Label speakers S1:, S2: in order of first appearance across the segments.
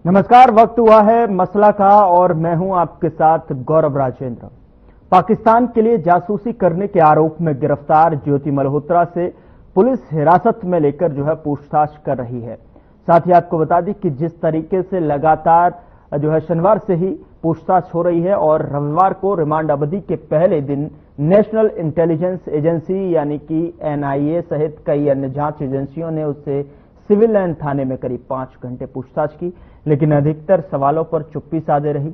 S1: नमस्कार, वक्त हुआ है मसला का और मैं हूं आपके साथ गौरव राजेंद्र। पाकिस्तान के लिए जासूसी करने के आरोप में गिरफ्तार ज्योति मल्होत्रा से पुलिस हिरासत में लेकर पूछताछ कर रही है। साथ ही आपको बता दी कि जिस तरीके से लगातार शनिवार से ही पूछताछ हो रही है और रविवार को रिमांड अवधि के पहले दिन नेशनल इंटेलिजेंस एजेंसी यानी कि एनआईए सहित कई अन्य जांच एजेंसियों ने उससे सिविल लाइन थाने में करीब 5 घंटे पूछताछ की, लेकिन अधिकतर सवालों पर चुप्पी साधे रही।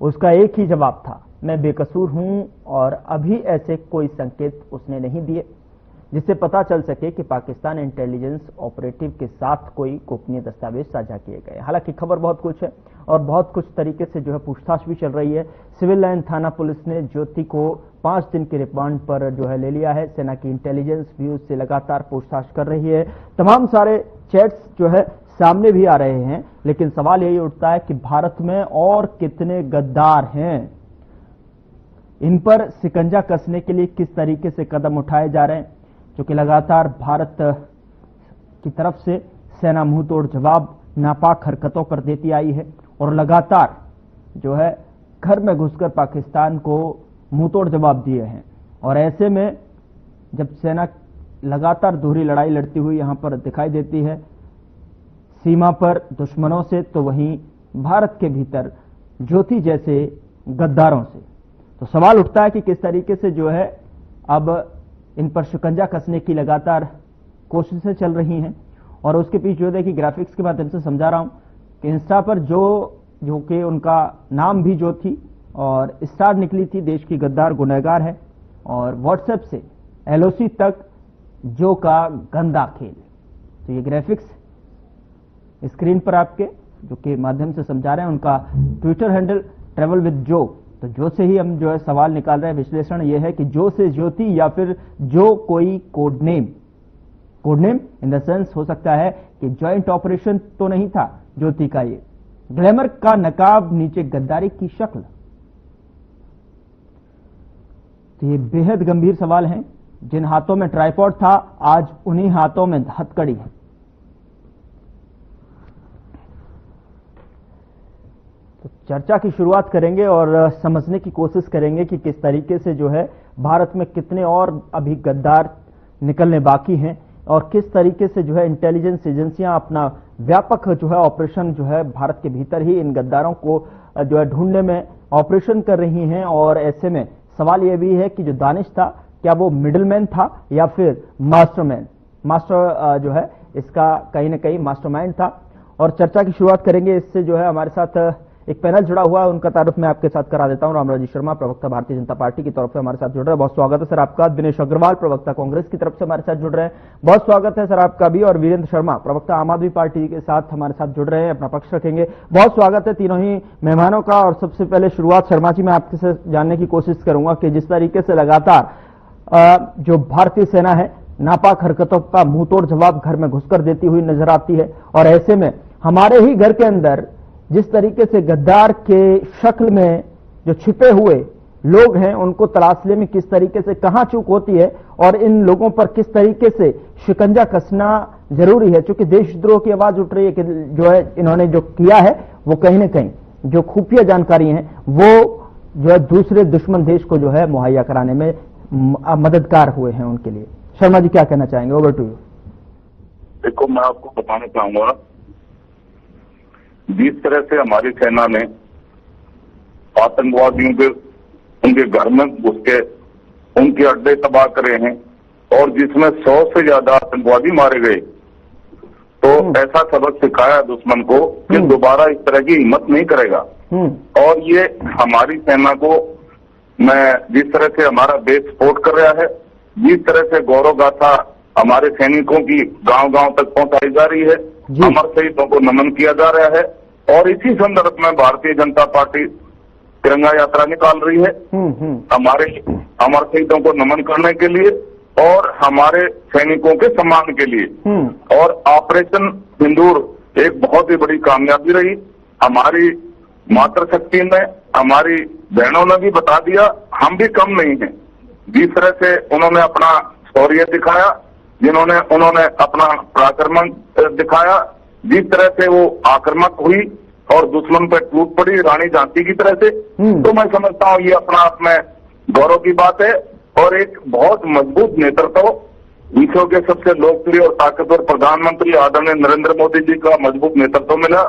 S1: उसका एक ही जवाब था, मैं बेकसूर हूं, और अभी ऐसे कोई संकेत उसने नहीं दिए जिससे पता चल सके कि पाकिस्तान इंटेलिजेंस ऑपरेटिव के साथ कोई गोपनीय दस्तावेज साझा किए गए। हालांकि खबर बहुत कुछ है और बहुत कुछ तरीके से पूछताछ भी चल रही है। सिविल लाइन थाना पुलिस ने ज्योति को 5 दिन के रिमांड पर ले लिया है। सेना की इंटेलिजेंस भी उससे लगातार पूछताछ कर रही है। तमाम सारे चैट्स सामने भी आ रहे हैं, लेकिन सवाल यही उठता है कि भारत में और कितने गद्दार हैं, इन पर शिकंजा कसने के लिए किस तरीके से कदम उठाए जा रहे हैं, क्योंकि लगातार भारत की तरफ से सेना मुंह तोड़ जवाब नापाक हरकतों पर देती आई है और लगातार घर में घुसकर पाकिस्तान को मुंह तोड़ जवाब दिए हैं। और ऐसे में जब सेना लगातार दोहरी लड़ाई लड़ती हुई यहां पर दिखाई देती है सीमा पर दुश्मनों से, तो वहीं भारत के भीतर ज्योति जैसे गद्दारों से, तो सवाल उठता है कि किस तरीके से अब इन पर शिकंजा कसने की लगातार कोशिशें चल रही हैं। और उसके पीछे देखिए ग्राफिक्स के माध्यम से समझा रहा हूं कि इंस्टा पर जो कि उनका नाम भी जो थी और स्टार निकली थी, देश की गद्दार गुनहगार है, और व्हाट्सएप से एलओसी तक जो का गंदा खेल। तो ये ग्राफिक्स स्क्रीन पर आपके जो के माध्यम से समझा रहे हैं, उनका ट्विटर हैंडल ट्रेवल विद जो। तो जो से ही हम सवाल निकाल रहे हैं, विश्लेषण यह है कि जो से ज्योति या फिर जो कोई code name in the sense हो सकता है कि ज्वाइंट ऑपरेशन तो नहीं था ज्योति का, ये ग्लैमर का नकाब, नीचे गद्दारी की शक्ल। तो ये बेहद गंभीर सवाल हैं। जिन हाथों में ट्राइपॉड था, आज उन्हीं हाथों में हथकड़ी है। तो चर्चा की शुरुआत करेंगे और समझने की कोशिश करेंगे कि किस तरीके से भारत में कितने और अभी गद्दार निकलने बाकी हैं और किस तरीके से इंटेलिजेंस एजेंसियां अपना व्यापक ऑपरेशन भारत के भीतर ही इन गद्दारों को ढूंढने में ऑपरेशन कर रही हैं। और ऐसे में सवाल यह भी है कि जो दानिश था, क्या वो मिडलमैन था या फिर मास्टर इसका कहीं ना कहीं मास्टरमाइंड था। और चर्चा की शुरुआत करेंगे इससे हमारे साथ एक पैनल जुड़ा हुआ है, उनका तारुफ मैं आपके साथ करा देता हूं। रामराजी शर्मा, प्रवक्ता भारतीय जनता पार्टी की तरफ से हमारे साथ जुड़ रहे हैं, बहुत स्वागत है सर आपका। दिनेश अग्रवाल, प्रवक्ता कांग्रेस की तरफ से हमारे साथ जुड़ रहे हैं, बहुत स्वागत है सर आपका भी। और वीरेंद्र शर्मा, प्रवक्ता आम आदमी पार्टी के साथ हमारे साथ जुड़ रहे हैं, अपना पक्ष रखेंगे, बहुत स्वागत है तीनों ही मेहमानों का। और सबसे पहले शुरुआत शर्मा जी मैं आपके से जानने की कोशिश करूंगा कि जिस तरीके से लगातार जो भारतीय सेना है नापाक हरकतों का मुंह तोड़ जवाब घर में घुसकर देती हुई नजर आती है, और ऐसे में हमारे ही घर के अंदर जिस तरीके से गद्दार के शक्ल में जो छिपे हुए लोग हैं उनको तलाशने में किस तरीके से कहां चूक होती है और इन लोगों पर किस तरीके से शिकंजा कसना जरूरी है, क्योंकि देशद्रोह की आवाज उठ रही है कि इन्होंने जो किया है वो कहीं ना कहीं जो खुफिया जानकारी है वो दूसरे दुश्मन देश को मुहैया कराने में मददगार हुए हैं उनके लिए। शर्मा जी क्या कहना चाहेंगे, ओवर टू यू।
S2: देखो, मैं आपको बताना चाहूंगा, जिस तरह से हमारी सेना ने आतंकवादियों के उनके घर में घुस के उनके अड्डे तबाह करे हैं और जिसमें 100 से ज्यादा आतंकवादी मारे गए, तो ऐसा सबक सिखाया दुश्मन को कि दोबारा इस तरह की हिम्मत नहीं करेगा। और ये हमारी सेना को मैं जिस तरह से हमारा देश सपोर्ट कर रहा है, जिस तरह से गौरव गाथा हमारे सैनिकों की गांव-गांव तक पहुंचाई जा रही है, अमर शहीदों को नमन किया जा रहा है, और इसी संदर्भ में भारतीय जनता पार्टी तिरंगा यात्रा निकाल रही है हमारे अमर शहीदों को नमन करने के लिए और हमारे सैनिकों के सम्मान के लिए। और ऑपरेशन सिंदूर एक बहुत ही बड़ी कामयाबी रही। हमारी मातृशक्ति में हमारी बहनों ने भी बता दिया हम भी कम नहीं हैं। जिस तरह से उन्होंने अपना शौर्य दिखाया, उन्होंने अपना पराक्रम दिखाया, जिस तरह से वो आक्रामक हुई और दुश्मन पर टूट पड़ी रानी झांसी की तरह से, तो मैं समझता हूँ ये अपना आप में गौरव की बात है। और एक बहुत मजबूत नेतृत्व, विश्व के सबसे लोकप्रिय और ताकतवर प्रधानमंत्री आदरणीय नरेंद्र मोदी जी का मजबूत नेतृत्व मिला।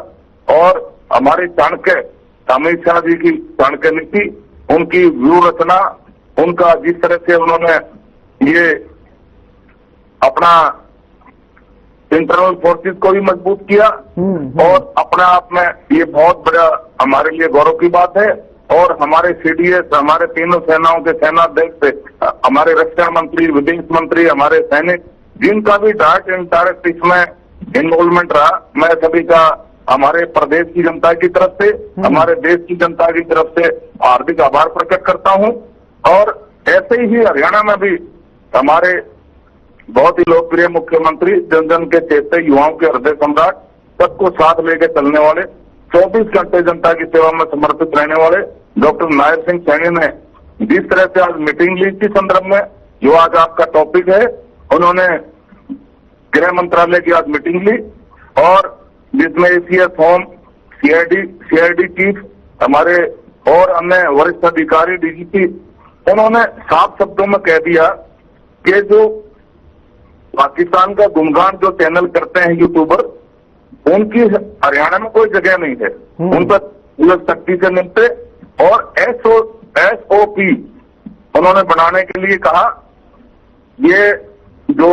S2: और हमारे चाणक्य अमित शाह जी की चाणक्य नीति, उनकी व्यूह रचना, उनका जिस तरह से उन्होंने ये अपना इंटरनल फोर्सेस को भी मजबूत किया, और अपने आप में ये बहुत बड़ा हमारे लिए गौरव की बात है। और हमारे सीडीएस, हमारे तीनों सेनाओं के सेनाध्यक्ष, हमारे रक्षा मंत्री, विदेश मंत्री, हमारे सैनिक, जिनका भी डायरेक्ट इनडायरेक्ट इसमें इन्वॉल्वमेंट रहा, मैं सभी का हमारे प्रदेश की जनता की तरफ से, हमारे देश की जनता की तरफ से हार्दिक आभार प्रकट करता हूं। और ऐसे ही हरियाणा में भी हमारे बहुत ही लोकप्रिय मुख्यमंत्री, जन जन के चेते, युवाओं के हृदय सम्राट, सबको साथ लेकर चलने वाले, 24 घंटे जनता की सेवा में समर्पित रहने वाले डॉक्टर नायर सिंह सैनी ने जिस तरह से आज मीटिंग ली थी संदर्भ में, जो आज आपका टॉपिक है, उन्होंने गृह मंत्रालय की आज मीटिंग ली, और जिसमें एसीएस होम, सीआईडी चीफ, हमारे और अन्य वरिष्ठ अधिकारी, डीजीपी, उन्होंने साफ शब्दों में कह दिया कि जो पाकिस्तान का गुणगान जो चैनल करते हैं यूट्यूबर, उनकी हरियाणा में कोई जगह नहीं है। उन पर पुलिस सख्ती से निपटे, और एसओपी उन्होंने बनाने के लिए कहा। ये जो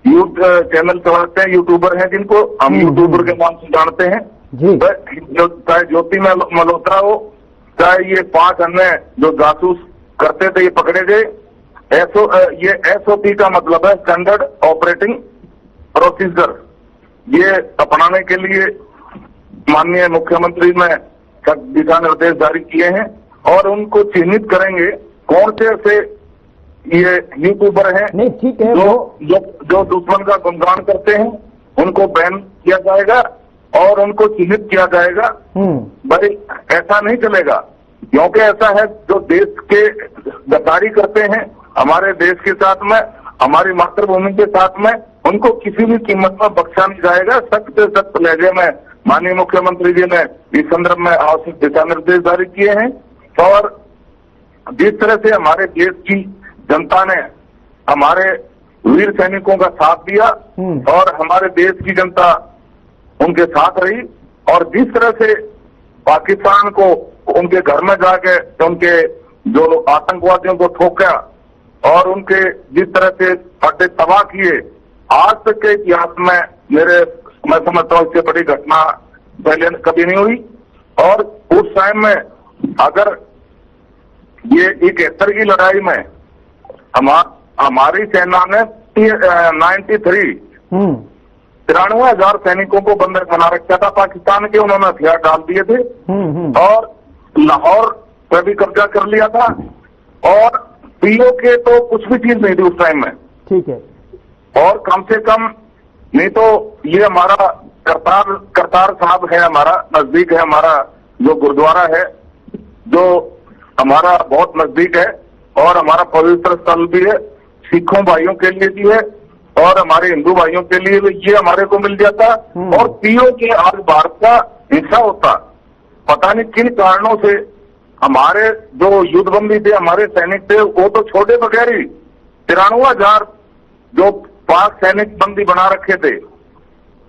S2: यूथ चैनल चलाते हैं, यूट्यूबर हैं, जिनको हम यूट्यूबर के नाम से जानते हैं, चाहे ज्योति मल्होत्रा हो, चाहे ये 5 अन्य जो जासूस करते थे, ये पकड़े गए। ये एसओपी का मतलब है स्टैंडर्ड ऑपरेटिंग प्रोसीजर। ये अपनाने के लिए माननीय मुख्यमंत्री ने दिशा निर्देश जारी किए हैं, और उनको चिन्हित करेंगे कौन से ऐसे ये यूट्यूबर हैं,
S1: नहीं ठीक है,
S2: जो दुश्मन का गुणगान करते हैं, उनको बैन किया जाएगा और उनको चिन्हित किया जाएगा। भाई ऐसा नहीं चलेगा, क्योंकि ऐसा है जो देश के गद्दारी करते हैं हमारे देश के साथ में, हमारी मातृभूमि के साथ में, उनको किसी भी कीमत में बख्शा नहीं जाएगा। सख्त से सख्त लहजे में माननीय मुख्यमंत्री जी ने इस संदर्भ में आवश्यक दिशा निर्देश जारी किए हैं। और जिस तरह से हमारे देश की जनता ने हमारे वीर सैनिकों का साथ दिया, और हमारे देश की जनता उनके साथ रही, और जिस तरह से पाकिस्तान को उनके घर में जाके उनके जो आतंकवादियों को ठोका, और उनके जिस तरह से अड्डे तबाह किए, आज तक के इतिहास में मैं समझता हूं इससे बड़ी घटना पहले कभी नहीं हुई। और उस टाइम में अगर ये 71 की लड़ाई में हमारी सेना ने 93,000 सैनिकों को बंधक बना रखा था पाकिस्तान के, उन्होंने हथियार डाल दिए थे, और लाहौर पर भी कब्जा कर लिया था, और पीओ के तो कुछ भी चीज नहीं थी उस टाइम में। ठीक है, और कम से कम नहीं तो ये हमारा करतार साहब है, हमारा नजदीक है, हमारा जो गुरुद्वारा है, जो हमारा बहुत नजदीक है, और हमारा पवित्र स्थल भी है, सिखों भाइयों के लिए भी है, और हमारे हिंदू भाइयों के लिए भी ये हमारे को मिल जाता। और पीओ के आज भारत का हिस्सा होता, पता नहीं किन कारणों से हमारे जो युद्धबंदी थे, हमारे सैनिक थे, वो तो छोटे बगैर ही 93,000 जो पाक सैनिक बंदी बना रखे थे,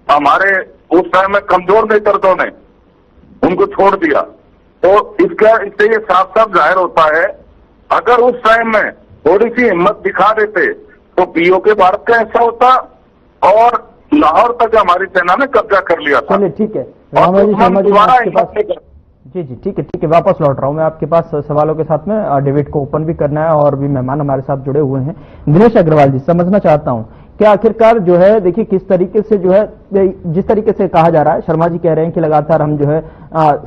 S2: हमारे उस टाइम में कमजोर नेतृत्व ने उनको छोड़ दिया। तो इससे ये साफ साफ जाहिर होता है, अगर उस टाइम में थोड़ी सी हिम्मत दिखा देते तो पीओ के भारत का हिस्सा होता, और लाहौर तक हमारी सेना ने कब्जा कर लिया था।
S1: चलिए ठीक है,
S2: दोबारा
S1: जी ठीक है, वापस लौट रहा हूं मैं आपके पास सवालों के साथ में। डिबेट को ओपन भी करना है, और भी मेहमान हमारे साथ जुड़े हुए हैं। दिनेश अग्रवाल जी, समझना चाहता हूं कि आखिरकार जो है, देखिए किस तरीके से जो है, जिस तरीके से कहा जा रहा है, शर्मा जी कह रहे हैं कि लगातार हम जो है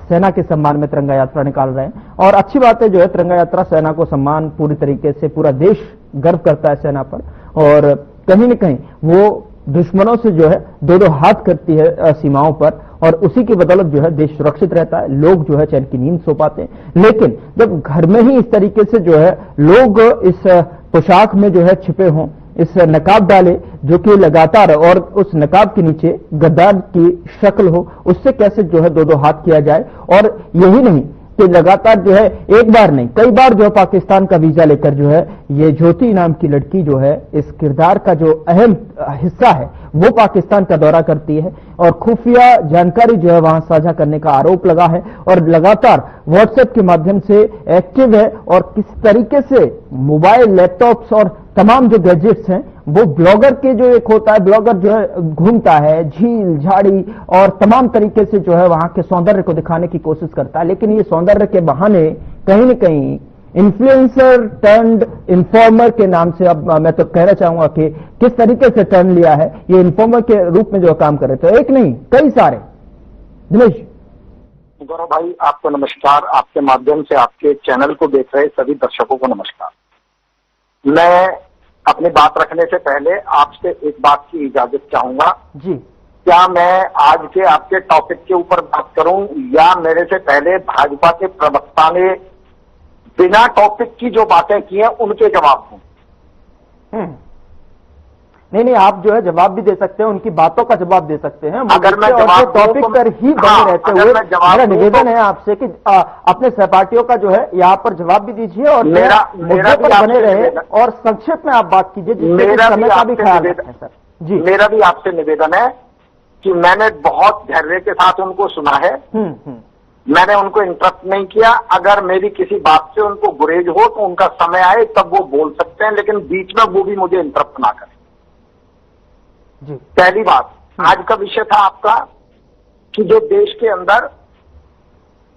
S1: सेना के सम्मान में तिरंगा यात्रा निकाल रहे हैं, और अच्छी बात है जो है तिरंगा यात्रा, सेना को सम्मान, पूरी तरीके से पूरा देश गर्व करता है सेना पर, और कहीं न कहीं वो दुश्मनों से जो है दो हाथ करती है सीमाओं पर, और उसी की बदौलत जो है देश सुरक्षित रहता है, लोग जो है चैन की नींद सो पाते हैं। लेकिन जब घर में ही इस तरीके से जो है लोग इस पोशाक में जो है छिपे हों, इस नकाब डाले जो कि लगातार, और उस नकाब के नीचे गद्दार की शक्ल हो, उससे कैसे जो है दो दो हाथ किया जाए। और यही नहीं कि लगातार जो है एक बार नहीं कई बार जो है पाकिस्तान का वीजा लेकर जो है ये ज्योति नाम की लड़की जो है इस किरदार का जो अहम हिस्सा है वो पाकिस्तान का दौरा करती है और खुफिया जानकारी जो है वहां साझा करने का आरोप लगा है और लगातार व्हाट्सएप के माध्यम से एक्टिव है। और किस तरीके से मोबाइल, लैपटॉप्स और तमाम जो गैजेट्स हैं वो ब्लॉगर के जो एक होता है, ब्लॉगर जो है घूमता है झील झाड़ी और तमाम तरीके से जो है वहां के सौंदर्य को दिखाने की कोशिश करता है, लेकिन ये सौंदर्य के बहाने कहीं न कहीं इन्फ्लुएंसर टर्न्ड इन्फॉर्मर के नाम से, अब मैं तो कहना चाहूंगा कि किस तरीके से टर्न लिया है, ये इन्फॉर्मर के रूप में जो काम कर रहे थे, एक नहीं कई सारे। दिनेश
S3: गौरव भाई, आपको नमस्कार। आपके माध्यम से आपके चैनल को देख रहे सभी दर्शकों को नमस्कार। मैं अपनी बात रखने से पहले आपसे एक बात की इजाजत चाहूंगा
S1: जी।
S3: क्या मैं आज के आपके टॉपिक के ऊपर बात करूं या मेरे से पहले भाजपा के प्रवक्ता ने बिना टॉपिक की जो बातें की हैं उनके जवाब दूं?
S1: नहीं, आप जो है जवाब भी दे सकते हैं, उनकी बातों का जवाब दे सकते हैं।
S3: अगर मैं जवाब
S1: टॉपिक पर ही बने रहते हुए मेरा निवेदन है आपसे कि अपने सहपाठियों का जो है यहाँ पर जवाब भी दीजिए और
S3: मेरा
S1: पर बने रहे और संक्षिप्त में आप बात कीजिए जिससे समय का भी ख्याल रखें सर जी।
S3: मेरा भी आपसे निवेदन है कि मैंने बहुत धैर्य के साथ उनको सुना है, मैंने उनको इंटरप्ट नहीं किया। अगर मेरी किसी बात से उनको गुरेज हो तो उनका समय आए तब वो बोल सकते हैं, लेकिन बीच में वो भी मुझे इंटरप्ट ना करें।
S1: जी।
S3: पहली बात, आज का विषय था आपका कि जो देश के अंदर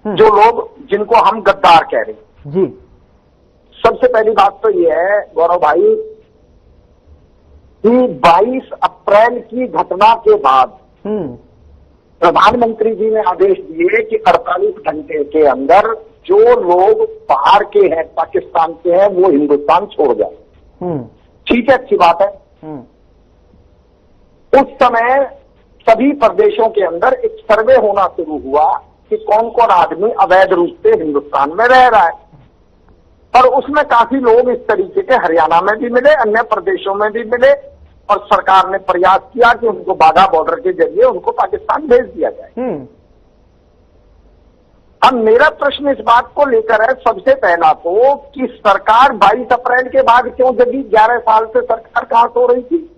S3: जो लोग जिनको हम गद्दार कह रहे हैं
S1: जी,
S3: सबसे पहली बात तो ये है गौरव भाई कि 22 अप्रैल की घटना के बाद प्रधानमंत्री जी ने आदेश दिए कि 48 घंटे के अंदर जो लोग बाहर के हैं, पाकिस्तान के हैं, वो हिंदुस्तान छोड़ जाए। ठीक है, अच्छी बात है। उस समय सभी प्रदेशों के अंदर एक सर्वे होना शुरू हुआ कि कौन कौन आदमी अवैध रूप से हिंदुस्तान में रह रहा है, और उसमें काफी लोग इस तरीके के हरियाणा में भी मिले, अन्य प्रदेशों में भी मिले, और सरकार ने प्रयास किया कि उनको बाघा बॉर्डर के जरिए उनको पाकिस्तान भेज दिया जाए। अब मेरा प्रश्न इस बात को लेकर है, सबसे पहला तो कि सरकार 22 अप्रैल के बाद क्यों जगी? 11 साल से सरकार कहां सो रही थी?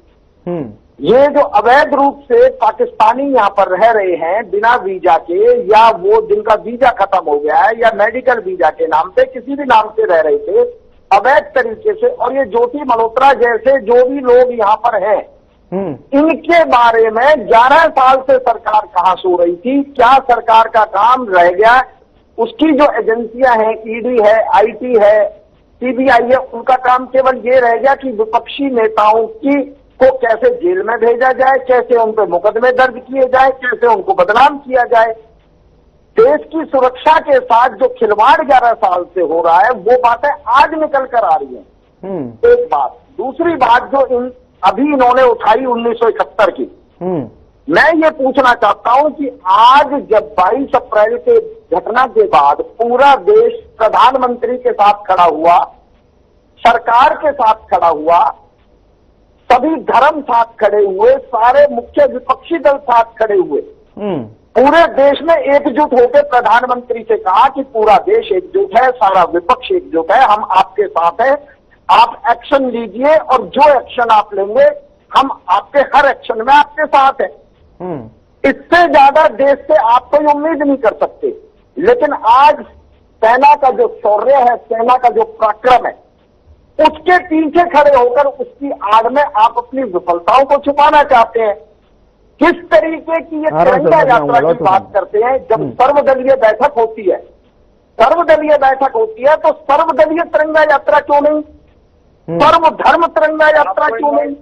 S3: ये जो अवैध रूप से पाकिस्तानी यहाँ पर रह रहे हैं बिना वीजा के, या वो जिनका वीजा खत्म हो गया है या मेडिकल वीजा के नाम पे किसी भी नाम से रह रहे थे अवैध तरीके से, और ये ज्योति मल्होत्रा जैसे जो भी लोग यहाँ पर हैं, इनके बारे में 11 साल से सरकार कहां सो रही थी? क्या सरकार का काम रह गया? उसकी जो एजेंसियां हैं, ईडी है, आईटी है, सीबीआई है, उनका काम केवल ये रह गया कि विपक्षी नेताओं की को कैसे जेल में भेजा जाए, कैसे उन पर मुकदमे दर्ज किए जाए, कैसे उनको बदनाम किया जाए। देश की सुरक्षा के साथ जो खिलवाड़ 11 साल से हो रहा है वो बातें आज निकल कर आ रही हैं। एक बात। दूसरी बात जो अभी इन्होंने उठाई 1971 की, मैं ये पूछना चाहता हूं कि आज जब 22 अप्रैल के घटना के बाद पूरा देश प्रधानमंत्री के साथ खड़ा हुआ, सरकार के साथ खड़ा हुआ, सभी धर्म साथ खड़े हुए, सारे मुख्य विपक्षी दल साथ खड़े हुए, पूरे देश में एकजुट होकर प्रधानमंत्री से कहा कि पूरा देश एकजुट है, सारा विपक्ष एकजुट है, हम आपके साथ हैं, आप एक्शन लीजिए और जो एक्शन आप लेंगे हम आपके हर एक्शन में आपके साथ हैं। इससे ज्यादा देश से आप कोई उम्मीद नहीं कर सकते। लेकिन आज सेना का जो शौर्य है, सेना का जो पराक्रम है, उसके पीछे खड़े होकर उसकी आड़ में आप अपनी विफलताओं को छुपाना चाहते हैं। किस तरीके की ये तिरंगा यात्रा की बात करते हैं? जब सर्वदलीय बैठक होती है, सर्वदलीय बैठक होती है तो सर्वदलीय तिरंगा यात्रा क्यों नहीं? सर्वधर्म तिरंगा यात्रा क्यों नहीं?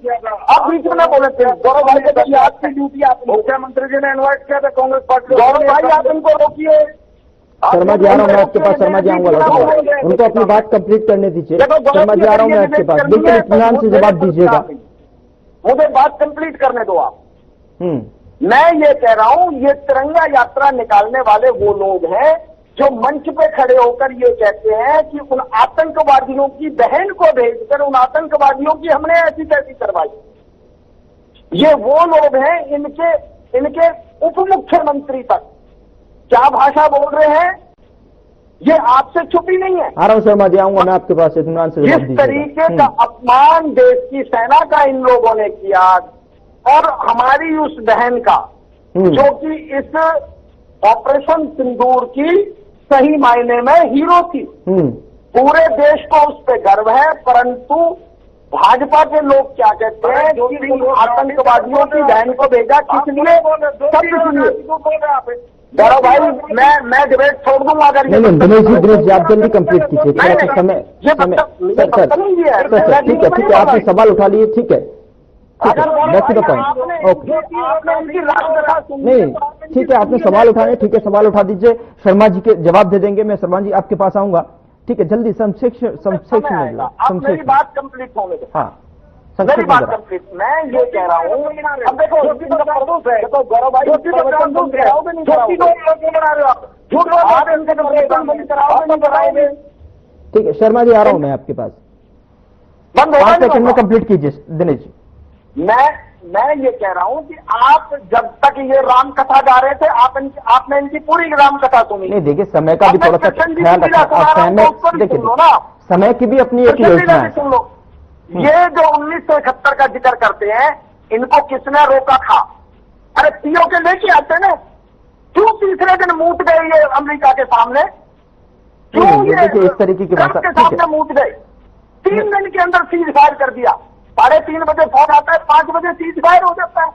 S3: आप बीच में बोले थे गौरव भाई के आपकी ड्यूटी, आप मुख्यमंत्री जी ने इन्वाइट किया था कांग्रेस पार्टी। गौरव भाई आप इनको रोकिए।
S1: शर्मा जी आ रहा हूँ मैं आपके पास, शर्मा जी आऊंगा, उनको अपनी बात कंप्लीट करने दीजिए। शर्मा जी आ रहा हूँ मैं आपके पास, बिल्कुल इत्मीनान से जवाब दीजिएगा।
S3: मुझे बात कंप्लीट करने दो आप। मैं ये कह रहा हूं, ये तिरंगा यात्रा निकालने वाले वो लोग हैं जो मंच पे खड़े होकर ये कहते हैं कि उन आतंकवादियों की बहन को भेजकर उन आतंकवादियों की हमने ऐसी तैसी करवाई। ये वो लोग हैं, इनके उप मुख्यमंत्री तक क्या भाषा बोल रहे हैं, ये आपसे छुपी नहीं है।
S1: आ रहा हूं शर्मा जी, आऊंगा मैं आपके पास। इत्मीनान से जवाब
S3: जिस तरीके का अपमान देश की सेना का इन लोगों ने किया और हमारी उस बहन का, जो कि इस ऑपरेशन सिंदूर की सही मायने में हीरो थी, पूरे देश को उस पर गर्व है, परंतु भाजपा के लोग क्या कहते हैं कि उन आतंकवादियों की बहन को भेजा किस लिए, गौरव भाई मैं डिबेट छोड़ दूंगा अगर
S1: दिनेश जी आप जल्दी कंप्लीट कीजिए, थोड़ा सा समय सर ठीक है आपने सवाल उठा लिए, ठीक है back to the point. Okay नहीं ठीक है, आपने सवाल उठाए, ठीक है सवाल उठा दीजिए, शर्मा जी के जवाब दे देंगे। मैं शर्मा जी आपके पास आऊंगा, ठीक है जल्दी संक्षेप
S3: मेरी बात कंप्लीट होने दो।
S1: हाँ
S3: मेरी बात कंप्लीट, मैं ये कह रहा हूँ, अब देखो देखो गौरव भाई
S1: ठीक है शर्मा जी आ रहा हूँ मैं आपके पास, 5 सेकंड में कंप्लीट कीजिए दिनेश जी।
S3: मैं ये कह रहा हूँ कि आप जब तक ये राम कथा गा रहे थे आपने इनकी पूरी राम कथा सुनी
S1: नहीं। देखिए समय का भी थोड़ा सा ख्याल रखना, देखिए समय की भी अपनी एक योजना है।
S3: सुन लो, ये जो 1971 का जिक्र करते हैं, इनको किसने रोका था? अरे पीओ के लेके आते ना, क्यों तीसरे दिन मूट गए ये अमेरिका के सामने? क्यों ये
S1: देखिए इस तरीके की बात
S3: के सामने मूट गए? 3 दिन के अंदर सीज फायर कर दिया, 3:30 बजे फोन आता है, 5 बजे सीज फायर हो जाता है।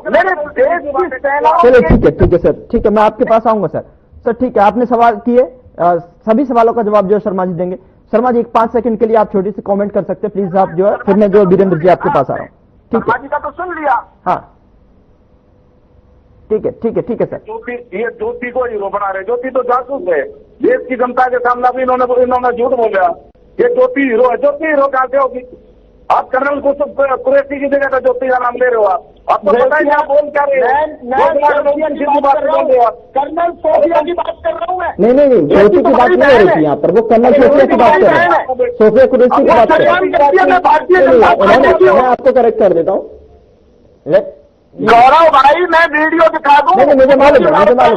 S3: मेरे देश की सेना।
S1: चलिए ठीक है सर, ठीक है मैं आपके पास आऊंगा सर ठीक है आपने सवाल किए, सभी सवालों का जवाब जो है शर्मा जी देंगे। शर्मा जी 5 सेकंड के लिए आप छोटी सी कमेंट कर सकते हैं प्लीज, आप जो है, फिर मैं जो वीरेंद्र जी आपके पास आ रहा हूँ।
S3: शर्मा जी का तो सुन लिया।
S1: हाँ ठीक है सर।
S2: ज्योति को हीरो बना रहे, ज्योति तो जासूस है, देश की जनता के सामने भी इन्होंने झूठ बोला। ये ज्योति हीरो है, ज्योति हीरो कहां से होगी? आप कर्नल कुरैशी की जगह पर ज्योति का नाम ले रहे हो, आपको पता है आप बोल क्या रहे हो? कर्नल सोफिया की बात कर रहा हूँ मैं।
S1: नहीं ज्योति की बात नहीं हो रही थी यहाँ पर, वो कर्नल सोफिया की बात कर रहे हैं, सोफिया कुरैशी की बात कर रहे हैं। मैं आपको करेक्ट कर देता हूँ
S3: गौरव भाई, मैं वीडियो दिखा दूं?
S1: नहीं मुझे मालूम है,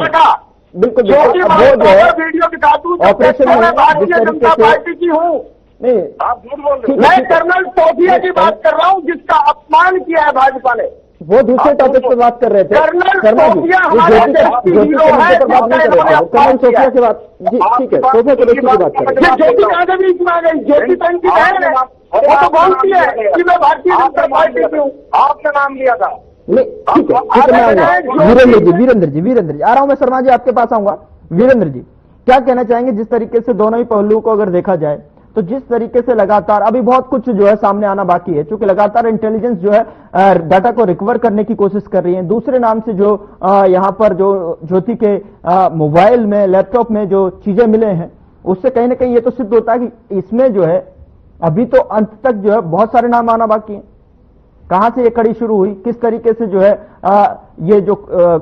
S1: बिल्कुल वो जो है
S3: वीडियो दिखा दूं
S1: ऑपरेशन में
S3: भारतीय जनता पार्टी की हूँ।
S1: नहीं
S3: आप झूठ बोल रहे हैं। मैं कर्नल सोफिया की बात कर रहा हूँ जिसका अपमान किया है भाजपा ने।
S1: वो दूसरे टॉपिक पे बात कर रहे थे
S3: कर्नल
S1: शर्मा जी,
S3: सोफिया हमारे देश की हीरो है,
S1: पर बात नहीं कर रहे थे, कर्नल सोफिया की बात जी ठीक है, सोफिया कुरैशी की बात कर रहे हैं।
S3: ज्योति कहाँ से बीच में आ गई? ज्योति बहन की बहन है, वो तो बोलती है कि मैं भारतीय जनता पार्टी की हूँ। आपने नाम लिया था।
S1: नहीं ठीक है मैं आऊंगा। वीरेंद्र जी आ रहा हूं मैं, शर्मा जी आपके पास आऊंगा। वीरेंद्र जी क्या कहना चाहेंगे, जिस तरीके से दोनों ही पहलुओं को अगर देखा जाए तो जिस तरीके से लगातार अभी बहुत कुछ जो है सामने आना बाकी है, क्योंकि लगातार इंटेलिजेंस जो है डाटा को रिकवर करने की कोशिश कर रही है। दूसरे नाम से जो यहां पर जो ज्योति के मोबाइल में लैपटॉप में जो चीजें मिले हैं, उससे कहीं ना कहीं ये तो सिद्ध होता है कि इसमें जो है अभी तो अंत तक जो है बहुत सारे नाम आना बाकी है। कहां से ये कड़ी शुरू हुई, किस तरीके से जो है ये जो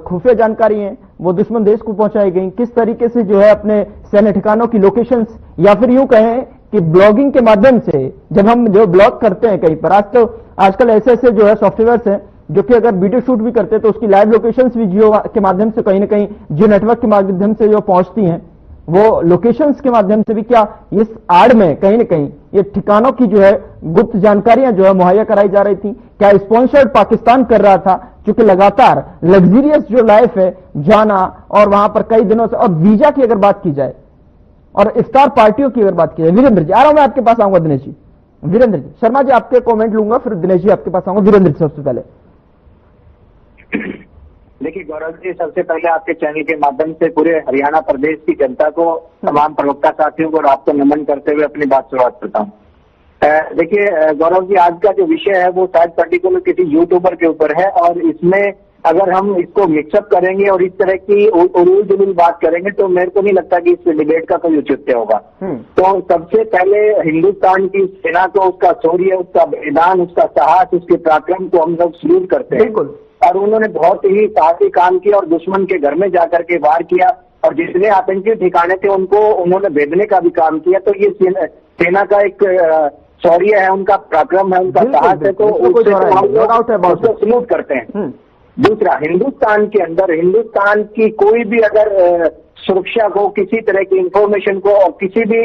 S1: खुफिया जानकारी है वो दुश्मन देश को पहुंचाई गई, किस तरीके से जो है अपने सैन्य ठिकानों की लोकेशंस, या फिर यूं कहें कि ब्लॉगिंग के माध्यम से जब हम जो ब्लॉग करते हैं कहीं पर, आजकल ऐसे जो है सॉफ्टवेयर हैं जो कि अगर वीडियो शूट भी करते हैं तो उसकी लाइव लोकेशंस भी जियो के माध्यम से कहीं ना कहीं जियो नेटवर्क के माध्यम से जो पहुंचती हैं, वो लोकेशंस के माध्यम से भी क्या इस आड़ में कहीं ना कहीं ये ठिकानों की जो है गुप्त जानकारियां जो है मुहैया कराई जा रही थी। क्या स्पॉन्सर्ड पाकिस्तान कर रहा था, क्योंकि लगातार लग्जरियस जो लाइफ है जाना और वहां पर कई दिनों से, और वीजा की अगर बात की जाए और इफ्तार पार्टियों की अगर बात की जाए। वीरेंद्र जी आ रहा हूं मैं आपके पास, आऊंगा दिनेश जी। वीरेंद्र जी, शर्मा जी आपके कमेंट लूंगा, फिर दिनेश जी आपके पास आऊंगा। वीरेंद्र जी सबसे पहले।
S4: देखिए गौरव जी, सबसे पहले आपके चैनल के माध्यम से पूरे हरियाणा प्रदेश की जनता को, तमाम प्रवक्ता साथियों को और आपको नमन करते हुए अपनी बात शुरुआत करता हूँ। देखिए गौरव जी, आज का जो विषय है वो शायद पर्टिकुलर किसी यूट्यूबर के ऊपर है, और इसमें अगर हम इसको मिक्सअप करेंगे और इस तरह की उड़ूल जुलूल बात करेंगे तो मेरे को नहीं लगता कि इस डिबेट का कोई औचित्य होगा। तो सबसे पहले हिंदुस्तान की सेना को उसका शौर्य, उसका बलिदान, उसका साहस, उसके पराक्रम को हम लोग सल्यूट करते हैं।
S1: बिल्कुल।
S4: और उन्होंने बहुत ही साहसी काम किया और दुश्मन के घर में जाकर के वार किया, और जितने आतंकी ठिकाने थे उनको उन्होंने भेदने का भी काम किया। तो ये सेना का एक शौर्य है, उनका पराक्रम है, उनका साहस है, तो उसको सल्यूट करते हैं। दूसरा, हिंदुस्तान के अंदर हिंदुस्तान की कोई भी अगर सुरक्षा को, किसी तरह की इंफॉर्मेशन को और किसी भी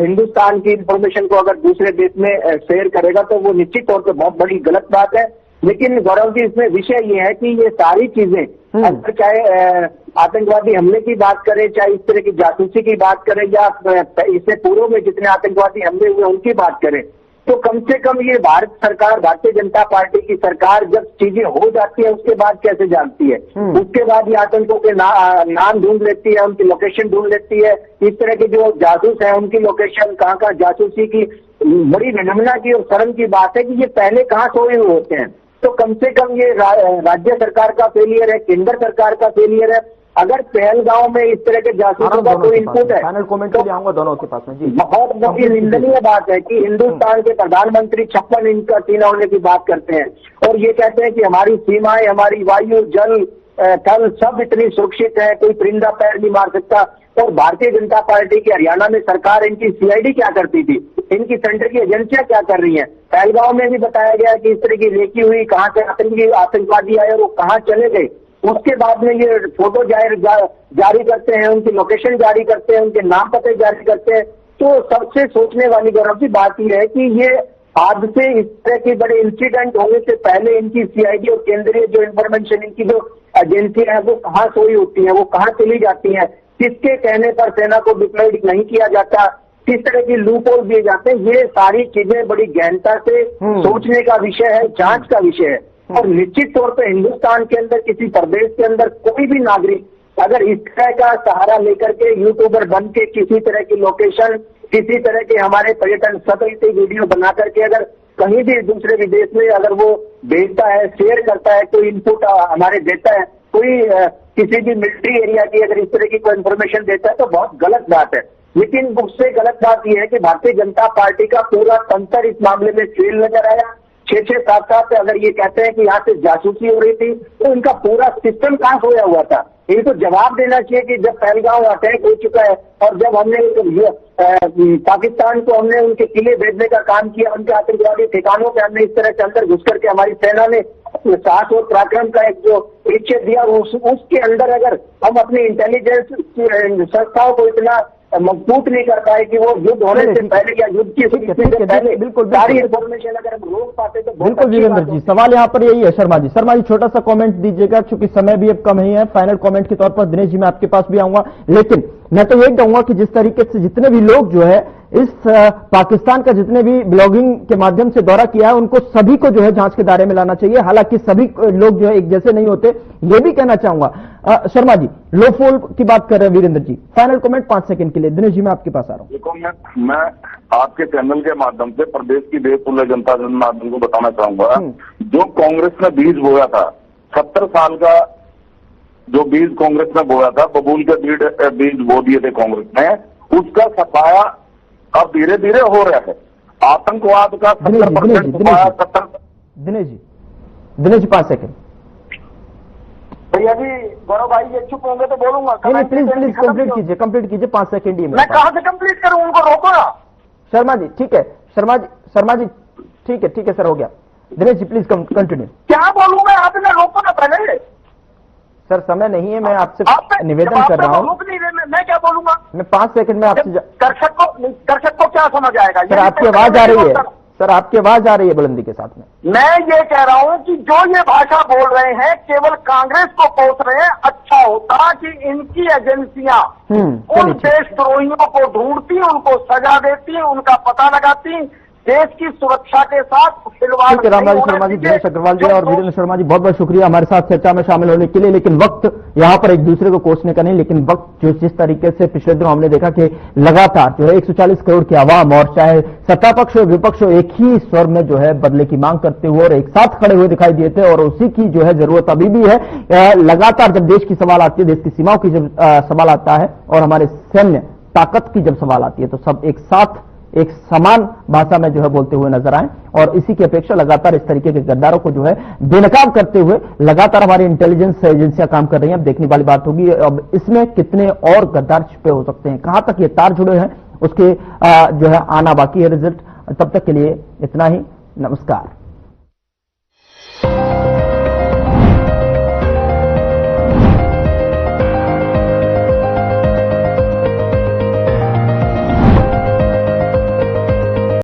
S4: हिंदुस्तान की इंफॉर्मेशन को अगर दूसरे देश में शेयर करेगा तो वो निश्चित तौर पर बहुत बड़ी गलत बात है। लेकिन गौरव जी, इसमें विषय ये है कि ये सारी चीजें, अगर चाहे आतंकवादी हमले की बात करें, चाहे इस तरह की जासूसी की बात करें, या इससे पूर्व में जितने आतंकवादी हमले हुए उनकी बात करें, तो कम से कम ये भारत सरकार, भारतीय जनता पार्टी की सरकार जब चीजें हो जाती है उसके बाद कैसे जानती है? उसके बाद ये आतंकों के नाम ढूंढ लेती है, उनकी लोकेशन ढूंढ लेती है। इस तरह के जो जासूस है उनकी लोकेशन कहाँ कहाँ जासूसी की, बड़ी विडंबना की और शर्म की बात है कि ये पहले कहाँ सोए हुए होते हैं। तो कम से कम ये राज्य सरकार का फेलियर है, केंद्र सरकार का फेलियर है। अगर पहलगांव में इस तरह के जासूसों का कोई इनपुट है,
S1: फाइनल कमेंट के लिए आऊंगा दोनों के पास में जी।
S4: बहुत बड़ी निंदनीय बात है कि हिंदुस्तान के प्रधानमंत्री 56 इंच का सीना होने की बात करते हैं और ये कहते हैं कि हमारी सीमाएं, हमारी वायु, जल, थल सब इतनी सुरक्षित है, कोई परिंदा पैर नहीं मार सकता। और भारतीय जनता पार्टी की हरियाणा में सरकार, इनकी सीआईडी क्या करती थी, इनकी सेंटर की एजेंसियां क्या कर रही हैं? पहलगांव में भी बताया गया कि इस तरह की रेकी हुई, कहां से आतंकवादी आए और वो कहां चले गए। उसके बाद में ये फोटो जारी करते हैं, उनकी लोकेशन जारी करते हैं, उनके नाम पते जारी करते हैं। तो सबसे सोचने वाली गौरव की बात यह है कि ये आज से इस तरह के बड़े इंसिडेंट होने से पहले इनकी सीआईडी और केंद्रीय जो इंफॉर्मेशन, इनकी जो एजेंसियां हैं वो कहाँ सोई होती हैं, वो कहाँ चली जाती हैं, किसके कहने पर सेना को डिप्लॉयड नहीं किया जाता, किस तरह की लूप होल दिए जाते हैं। ये सारी चीजें बड़ी गहनता से सोचने का विषय है, जांच का विषय है। और निश्चित तौर पर हिंदुस्तान के अंदर, किसी प्रदेश के अंदर कोई भी नागरिक अगर इस तरह का सहारा लेकर के यूट्यूबर बन के किसी तरह की लोकेशन, किसी तरह के हमारे पर्यटन स्थल से वीडियो बना करके अगर कहीं भी दूसरे विदेश में अगर वो भेजता है, शेयर करता है, कोई इनपुट हमारे देता है, कोई किसी भी मिलिट्री एरिया की अगर इस तरह की कोई इन्फॉर्मेशन देता है तो बहुत गलत बात है। लेकिन उससे गलत बात यह है कि भारतीय जनता पार्टी का पूरा तंत्र इस मामले में फेल नजर आया। 6-6, 7-7 अगर ये कहते हैं कि यहाँ से जासूसी हो रही थी तो इनका पूरा सिस्टम कहाँ सोया हुआ था? इनको जवाब देना चाहिए कि जब पहलगांव अटैक हो चुका है और जब हमने पाकिस्तान को हमने उनके किले भेजने का काम किया, उनके आतंकवादी ठिकानों पे हमने इस तरह के अंदर घुस करके हमारी सेना ने साहस और पराक्रम का एक जो परिचय दिया, उसके अंदर अगर हम अपनी इंटेलिजेंस संस्थाओं को इतना मजबूत नहीं कर पाए कि वो युद्ध होने से पहले या युद्ध की पहले सारी इन्फॉर्मेशन अगर हम रोक पाते तो
S1: बिल्कुल। वीरेंद्र जी, सवाल यहाँ पर यही है। शर्मा जी, छोटा सा कमेंट दीजिएगा, चूंकि समय भी अब कम ही है। फाइनल कमेंट के तौर पर दिनेश जी मैं आपके पास भी आऊंगा, लेकिन मैं तो यही कहूंगा कि जिस तरीके से जितने भी लोग जो है इस पाकिस्तान का जितने भी ब्लॉगिंग के माध्यम से दौरा किया है उनको सभी को जो है जांच के दायरे में लाना चाहिए। हालांकि सभी लोग जो है एक जैसे नहीं होते, ये भी कहना चाहूंगा। शर्मा जी, लो फोल की बात कर रहे हैं Virendra ji, final comment 5 second के लिए। दिनेश जी मैं आपके पास आ रहा हूं।
S2: देखो, मैं आपके चैनल के माध्यम से प्रदेश की देशतुल्य जनता जनार्दन को बताना चाहूंगा, जो कांग्रेस ने बीज बोया था, 70 साल का जो बीज कांग्रेस ने बोया था, बबूल के बीज बो दिए थे कांग्रेस ने, उसका सफाया अब धीरे धीरे हो रहा है। आतंकवाद का 70% सफाया।
S1: दिनेश जी 5 सेकंड।
S3: भैया जी, गौरव भाई ये चुप होंगे तो बोलूंगा।
S1: प्लीज कंप्लीट कीजिए 5 सेकंड ही।
S3: मैं कहां से कंप्लीट करूं, उनको रोको ना।
S1: शर्मा जी ठीक है, शर्मा जी ठीक है सर, हो गया। Dinesh ji please continue.
S3: क्या बोलूं मैं, आपने रोको ना पहले।
S1: सर समय नहीं है, मैं आपसे निवेदन कर रहा हूँ।
S3: मैं क्या बोलूंगा?
S1: मैं 5 सेकंड में आपसे
S3: दर्शक को क्या समझ आएगा?
S1: सर आपकी आवाज आ रही है, सर आपकी आवाज आ रही है बुलंदी के साथ में।
S3: मैं ये कह रहा हूं कि जो ये भाषा बोल रहे हैं केवल कांग्रेस को कोस रहे हैं। अच्छा होता कि इनकी एजेंसियां उन देशद्रोहियों को ढूंढती, उनको सजा देती, उनका पता लगाती, देश की सुरक्षा के साथ खिलवाड़।
S1: रामराज शर्मा जी, दिनेश अग्रवाल जी और वीरेंद्र शर्मा जी बहुत बहुत शुक्रिया हमारे साथ चर्चा में शामिल होने के लिए। लेकिन वक्त यहाँ पर एक दूसरे को कोसने का नहीं, लेकिन वक्त जो जिस तरीके से पिछले दिनों हमने देखा कि लगातार जो है 140 करोड़ की आवाम और चाहे सत्ता पक्ष और विपक्ष एक ही स्वर में जो है बदले की मांग करते हुए और एक साथ खड़े हुए दिखाई दिए थे, और उसी की जो है जरूरत अभी भी है। लगातार जब देश की सवाल आती है, देश की सीमाओं की जब सवाल आता है और हमारे सैन्य ताकत की जब सवाल आती है, तो सब एक साथ एक समान भाषा में जो है बोलते हुए नजर आए। और इसी की अपेक्षा लगातार इस तरीके के गद्दारों को जो है बेनकाब करते हुए लगातार हमारी इंटेलिजेंस एजेंसियां काम कर रही हैं। अब देखने वाली बात होगी अब इसमें कितने और गद्दार छिपे हो सकते हैं, कहां तक ये तार जुड़े हैं, उसके जो है आना बाकी है रिजल्ट। तब तक के लिए इतना ही, नमस्कार।